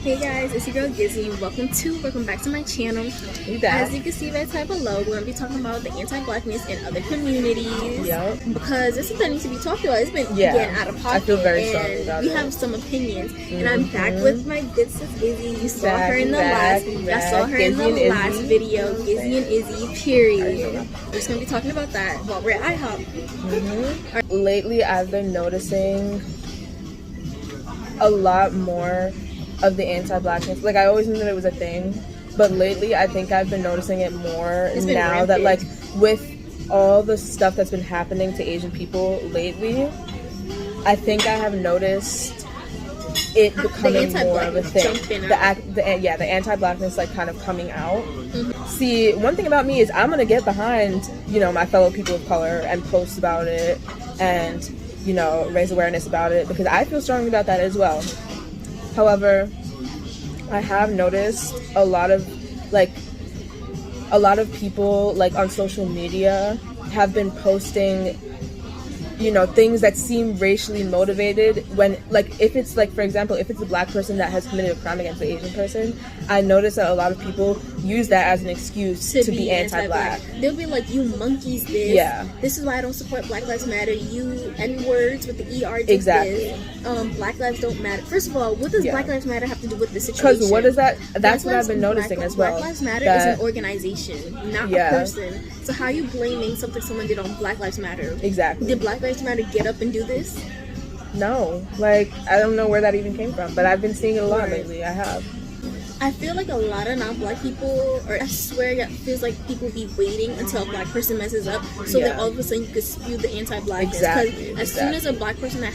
Hey guys, it's your girl Gizzy. Welcome back to my channel. As you can see right type below, we're gonna be talking about the anti-blackness in other communities. Yep. Because this is something that needs to be talked about. It's been getting out of pocket. I feel very strong about we it. have some opinions. And I'm back with my good sis Izzy. You saw her in the last video. Gizzy and Izzy, period. We're just gonna be talking about that while we're at IHOP. Lately I've been noticing a lot more of the anti-blackness. Like, I always knew that it was a thing, but lately I think I've been noticing it more now that, like, with all the stuff that's been happening to Asian people lately, I think I have noticed it becoming more of a thing. The anti-blackness, like, kind of coming out. See, one thing about me is I'm gonna get behind, you know, my fellow people of color and post about it and, you know, raise awareness about it, because I feel strongly about that as well. However, I have noticed a lot of people, like, on social media have been posting, you know, things that seem racially motivated when, like, if it's, like, for example, if it's a black person that has committed a crime against an Asian person, I notice that a lot of people use that as an excuse to be anti-black. They'll be like, you monkeys this. Yeah. This is why I don't support Black Lives Matter. You N-words with the ER. Exactly. Black lives don't matter. First of all, what does Black Lives Matter have to do with the situation? Because what is that? That's what I've been noticing as well. Black Lives Matter is an organization, not a person. So how are you blaming something someone did on Black Lives Matter? Exactly. Did Black Lives Matter get up and do this? No. Like, I don't know where that even came from, but I've been seeing it a lot lately. I have. I feel like a lot of non-black people, or I swear it feels like people be waiting until a black person messes up, so that all of a sudden you could spew the anti-blackness. Because as soon as a black person that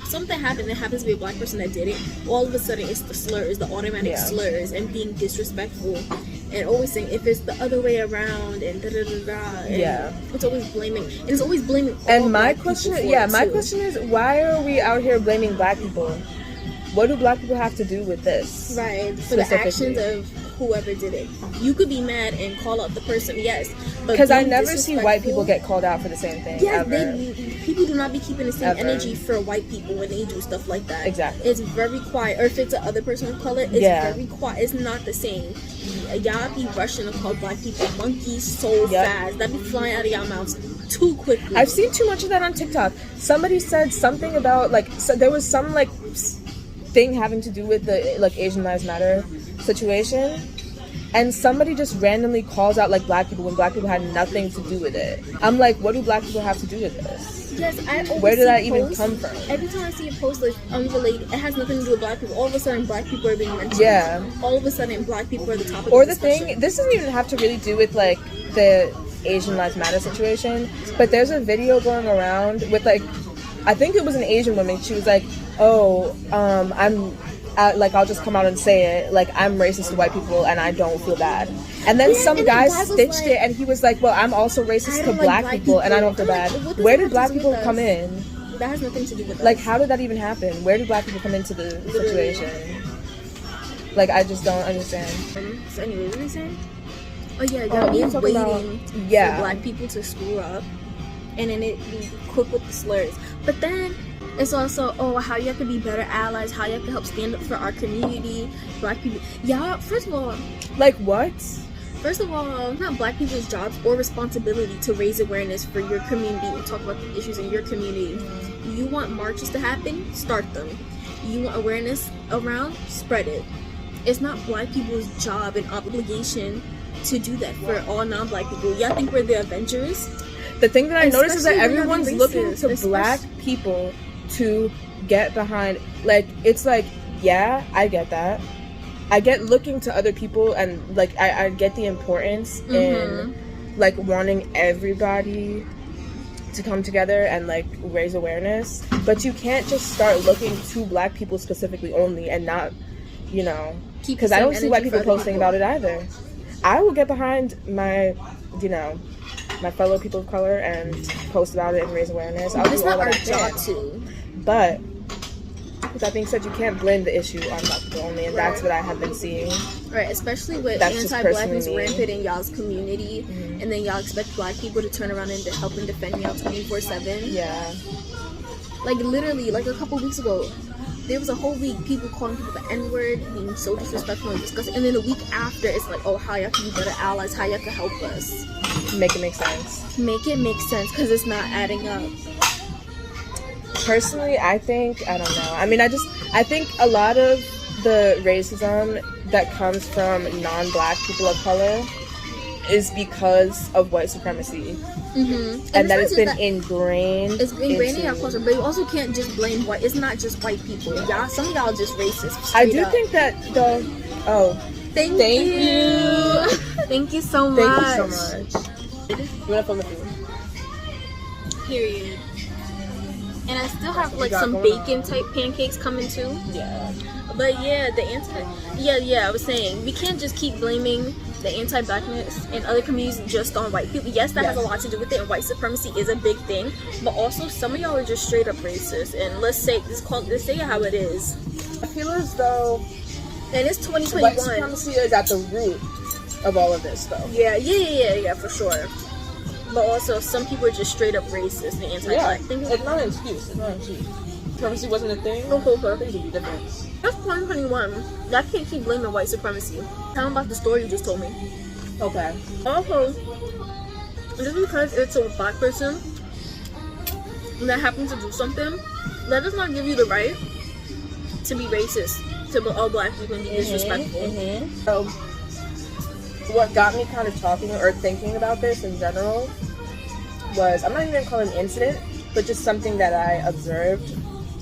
something happened, it happens to be a black person that did it, all of a sudden it's the slurs, the automatic slurs, and being disrespectful, and always saying if it's the other way around, and it's always blaming, and it's always blaming. And my question is, why are we out here blaming black people? What do black people have to do with this? Right, for the actions of whoever did it. You could be mad and call out the person, yes. Because I never see white people get called out for the same thing. Yeah, people do not be keeping the same energy for white people when they do stuff like that. Exactly. It's very quiet. Or if it's another person of color, it's very quiet. It's not the same. Y'all be rushing to call black people monkeys so fast. That be flying out of y'all mouths too quickly. I've seen too much of that on TikTok. Somebody said something about, like, so there was some, like, thing having to do with the, like, Asian Lives Matter situation, and somebody just randomly calls out, like, black people when black people had nothing to do with it. I'm like, what do black people have to do with this? Yes, I always Where did that even come from? Every time I see a post like unrelated, it has nothing to do with black people. All of a sudden, black people are being mentioned. Yeah. All of a sudden, black people are the topic. Or of the discussion. thing, this doesn't even have to really do with, like, the Asian Lives Matter situation, but there's a video going around with, like, I think it was an Asian woman. She was like, oh, I'll just come out and say it, like, I'm racist to white people and I don't feel bad. And then some guy stitched it and he was like, well, I'm also racist to black people and I don't feel bad. Where did black people come in? That has nothing to do with us. Like, how did that even happen? Where did black people come into the situation? Like, I just don't understand. So anyway, what are you saying? Oh yeah, y'all be waiting for black people to screw up and then it be quick with the slurs. But then it's also, how you have to be better allies, how you have to help stand up for our community, black people. Y'all, first of all... Like, what? First of all, it's not black people's jobs or responsibility to raise awareness for your community and talk about the issues in your community. You want marches to happen? Start them. You want awareness around? Spread it. It's not black people's job and obligation to do that for all non-black people. Y'all think we're the Avengers? The thing that I noticed is that everyone's looking to black people to get behind. Like, it's like, yeah, I get that. I get looking to other people, and, like, I get the importance in, like, wanting everybody to come together and, like, raise awareness. But you can't just start looking to black people specifically only and not, you know, because I don't see white people posting about it either. I will get behind my, you know, my fellow people of color and post about it and raise awareness. I'll do all that I can. But with that being said, you can't blame the issue on black people only, and that's what I have been seeing. Right, especially with anti-blackness rampant in y'all's community, and then y'all expect black people to turn around and to help and defend y'all 24/7. Yeah. Like, literally, like a couple weeks ago, there was a whole week people calling people the N-word, being so disrespectful and disgusting, and then a week after it's like, oh, how y'all can be better allies, how y'all can help us. Make it make sense. Make it make sense, because it's not adding up. Personally, I think, I don't know. I mean, I think a lot of the racism that comes from non-black people of color is because of white supremacy. And that it's been ingrained. It's ingrained in our culture, but you also can't just blame white. It's not just white people. Y'all, some of y'all just racist. I do think that though. Oh, thank you. Thank you so much. Thank you so much. You wanna film the food? Period. And I still have like some bacon type pancakes coming too. Yeah. But yeah, I was saying we can't just keep blaming the anti-blackness in other communities just on white people. Yes, that has a lot to do with it, and white supremacy is a big thing. But also, some of y'all are just straight up racist. And let's say it how it is. I feel as though, and it's 2021. White supremacy is at the root of all of this, though. Yeah, for sure. But also, some people are just straight up racist and anti-black. Yeah, it's not an excuse. Supremacy wasn't a thing. Things would be different. That's 2021. I can't keep blaming white supremacy. Tell them about the story you just told me. Okay. Also, just because it's a black person that happens to do something, that does not give you the right to be racist to all black people and be disrespectful. So, what got me kind of talking or thinking about this in general was, I'm not even going to call it an incident, but just something that I observed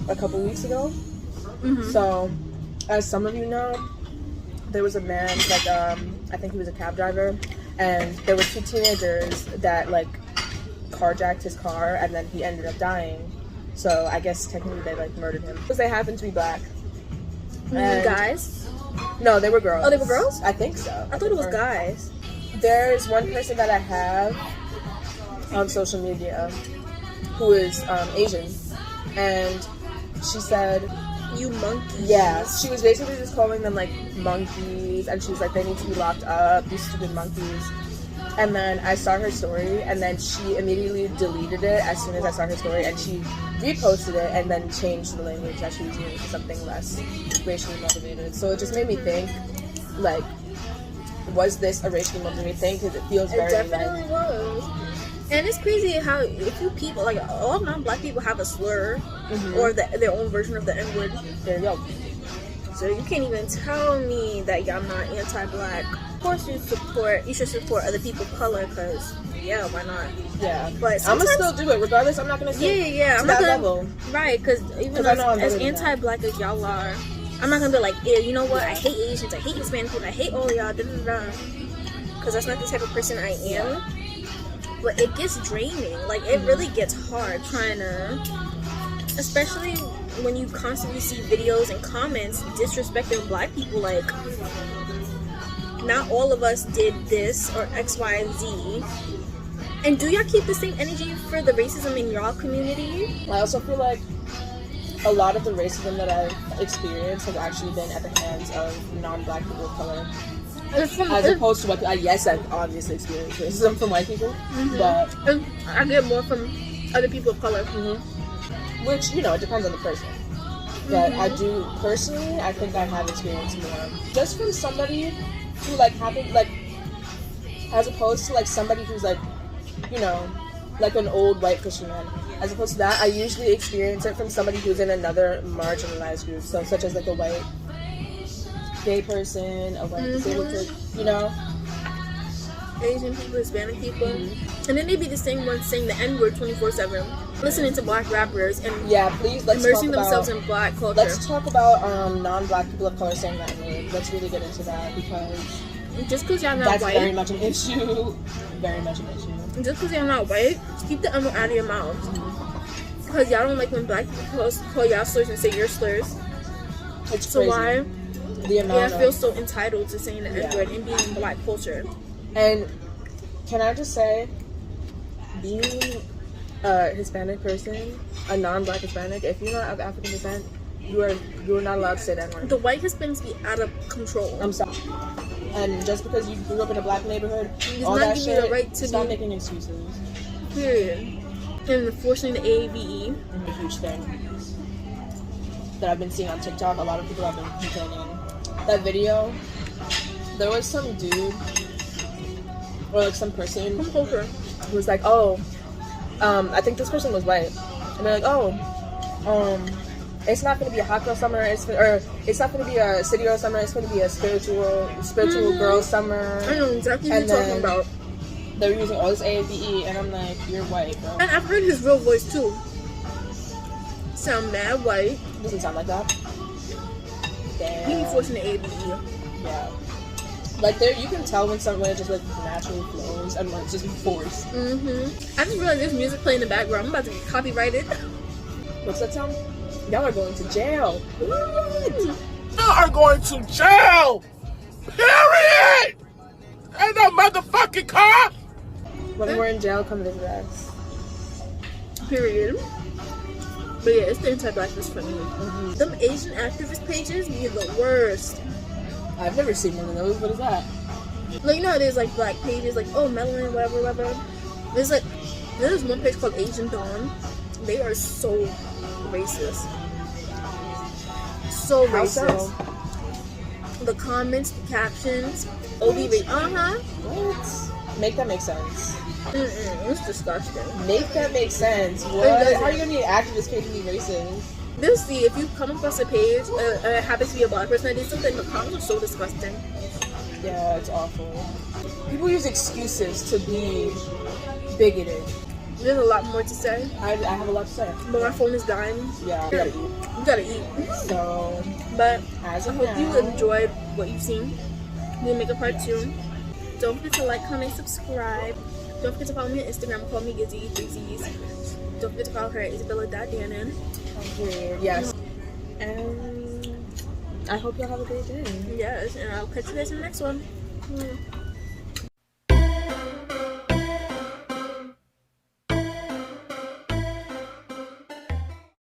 a couple weeks ago. So, as some of you know, there was a man, like, I think he was a cab driver, and there were 2 teenagers that, like, carjacked his car, and then he ended up dying. So, I guess technically they, like, murdered him. Because they happened to be black. And guys? No, they were girls. Oh, they were girls? I think so. I thought it was guys. There's one person that I have on social media who is Asian, and she said, "You monkeys." Yeah, she was basically just calling them like monkeys, and she was like, they need to be locked up, these stupid monkeys. And then I saw her story, and then she immediately deleted it as soon as I saw her story, and she reposted it and then changed the language that she was using to something less racially motivated. So it just made me think, like, was this a racially motivated thing? Because it feels very It definitely was. And it's crazy how if you people, like, all non-black people have a slur or their own version of the N-word. There you go. So you can't even tell me that y'all not anti-black. Of course you should support other people of color, because yeah, why not? Yeah, but I'm gonna still do it regardless. I'm not gonna say I'm not that gonna, level, right? Because even as anti-black as y'all are, I'm not gonna be like, yeah, you know what? I hate Asians, I hate Hispanic people, I hate all y'all, because that's not the type of person I am. But it gets draining. Like, it really gets hard trying to, especially when you constantly see videos and comments disrespecting black people. Like, not all of us did this or X, Y, and Z. And do y'all keep the same energy for the racism in y'all community? I also feel like a lot of the racism that I've experienced has actually been at the hands of non-black people of color. As opposed to what, yes, I've obviously experienced racism from white people, but I get more from other people of color. Which, you know, it depends on the person. But I do, personally, I think I have experienced more. Just from somebody who, like, happened, like, as opposed to, like, somebody who's, like, you know, like an old white Christian man. As opposed to that, I usually experience it from somebody who's in another marginalized group, so such as, like, a white gay person, a white disabled person, you know? Asian people, Hispanic people. And then they be the same ones saying the N-word 24/7, listening to black rappers and please, let's immersing talk themselves about, in black culture. Let's talk about non-black people of color saying that word. Let's really get into that, because just because y'all not that's white, very much an issue. Very much an issue. Just because y'all not white, just keep the N-word out of your mouth. Because y'all don't like when black people call y'all slurs and say your slurs. It's so crazy. Why? The amount I feel so entitled to saying the N-word and being in black culture. And can I just say, being a Hispanic person, a non-black Hispanic, if you're not of African descent, you are not allowed to say that word. The white Hispanics be out of control. I'm sorry. And just because you grew up in a black neighborhood, all that shit, the right to stop making excuses. Period. And enforcing the AAVE. A huge thing. that I've been seeing on TikTok, a lot of people have been complaining. That video, there was some dude or like some person who was like, oh, I think this person was white, and they're like, oh, it's not gonna be a hot girl summer, it's not gonna be a city girl summer, it's gonna be a spiritual girl summer. I know exactly what you're talking about. They were using all this A-B-E, and I'm like, you're white, bro. And I've heard his real voice too. Sound mad white. Doesn't sound like that. Damn. He be forcing the A-B-E. Yeah. Like, there, you can tell when someone just, like, naturally flows and, like, just forced. Mm-hmm. I just realized there's music playing in the background. I'm about to get copyrighted. What's that sound? Y'all are going to jail. What? Y'all are going to jail! Period! Ain't no motherfucking car! When we're in jail, come visit us. Period. But yeah, it's the anti-blackness for me. Mm-hmm. Them Asian activist pages be the worst. I've never seen one of those. What is that? Like, you know how there's like black pages, like, oh, melanin, whatever. There's one page called Asian Dawn. They are so racist. So How racist. so? The comments, the captions, OB, What? Make that make sense. It's disgusting. Make that make sense. What? How are you gonna be an activist page and be racist? They'll see if you come across a page and it happens to be a black person that did something. The comments are so disgusting. Yeah, it's awful. People use excuses to be bigoted. There's a lot more to say. I have a lot to say. But my phone is dying. Yeah, You gotta eat. So, But as I of hope now, you enjoyed what you've seen. We'll make a part 2. Don't forget to like, comment, subscribe. Don't forget to follow me on Instagram. Call me Gizzy, 3 Z's. Don't forget to follow her at Isabella.Dannon. Yes. And I hope y'all have a great day. Yes, and I'll catch you guys in the next one.